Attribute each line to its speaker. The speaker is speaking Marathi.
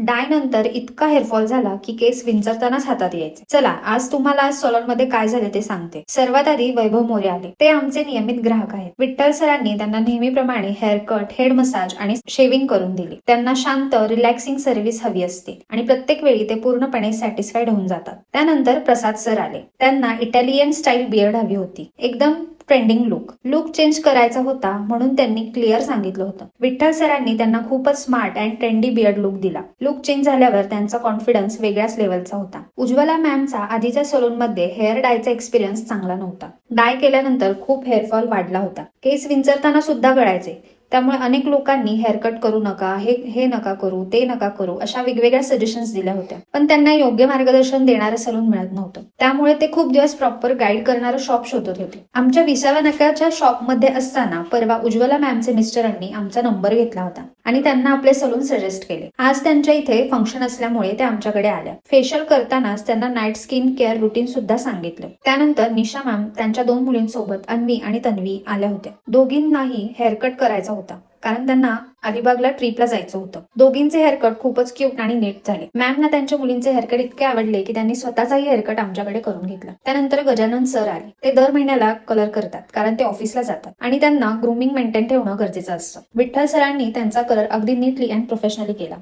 Speaker 1: डाय नंतर इतका हेअरफॉल झाला की केस विंचरतानाच हातात यायचे. चला आज तुम्हाला सलून मध्ये काय झाले ते सांगते. सर्वात आधी वैभव मोरे आले. ते आमचे नियमित ग्राहक आहेत. विठ्ठल सरांनी त्यांना नेहमीप्रमाणे हेअर कट, हेड मसाज आणि शेविंग करून दिली. त्यांना शांत रिलॅक्सिंग सर्व्हिस हवी असते आणि प्रत्येक वेळी ते पूर्णपणे सॅटिस्फाईड होऊन जातात. त्यानंतर प्रसाद सर आले. त्यांना इटालियन स्टाईल बियर्ड हवी होती. एकदम ट्रेंडिंग लुक चेंज करायचा होता म्हणून त्यांनी क्लिअर सांगितलं होतं. विठ्ठल सरांनी त्यांना खूपच smart and trendy beard look दिला. लुक चेंज झाल्यावर त्यांचा कॉन्फिडन्स वेगळ्याच लेवलचा होता. उज्ज्वला मॅमचा आधीच्या सलून मध्ये हेअर डायचा एक्सपिरियन्स चांगला नव्हता. डाय केल्यानंतर खूप हेअरफॉल वाढला होता. केस विंचरताना सुद्धा गळायचे. त्यामुळे अनेक लोकांनी हेअरकट करू नका, हे नका करू, ते नका करू अशा वेगवेगळ्या सजेशन्स दिल्या होत्या. पण त्यांना योग्य मार्गदर्शन देणारं सलून मिळत नव्हतं. त्यामुळे ते खूप दिवस प्रॉपर गाईड करणारं शॉप शोधत होते. आमच्या 20व्या नाक्याच्या शॉपमध्ये असताना परवा उज्ज्वला मॅमचे मिस्टरांनी आमचा नंबर घेतला होता आणि त्यांना आपले सलून सजेस्ट केले. आज त्यांच्या इथे फंक्शन असल्यामुळे ते आमच्याकडे आल्या. फेशियल करतानाच त्यांना नाईट स्किन केअर रुटीन सुद्धा सांगितलं. त्यानंतर निशा मॅम त्यांच्या 2 मुलींसोबत अन्वी आणि तन्वी आल्या होत्या. दोघींनाही हेअरकट करायचा होता कारण त्यांना अलिबागला ट्रिपला जायचं होतं. दोघींचे हेअरकट खूपच क्यूट आणि नीट झाले. मॅमना त्यांच्या मुलींचे हेअरकट इतके आवडले की त्यांनी स्वतःचाही हेअरकट आमच्याकडे करून घेतला. त्यानंतर गजानन सर आले. ते दर महिन्याला कलर करतात कारण ते ऑफिसला जातात आणि त्यांना ग्रूमिंग मेंटेन ठेवणं गरजेचं असतं. विठ्ठल सरांनी त्यांचा कलर अगदी नीटली अँड प्रोफेशनली केला.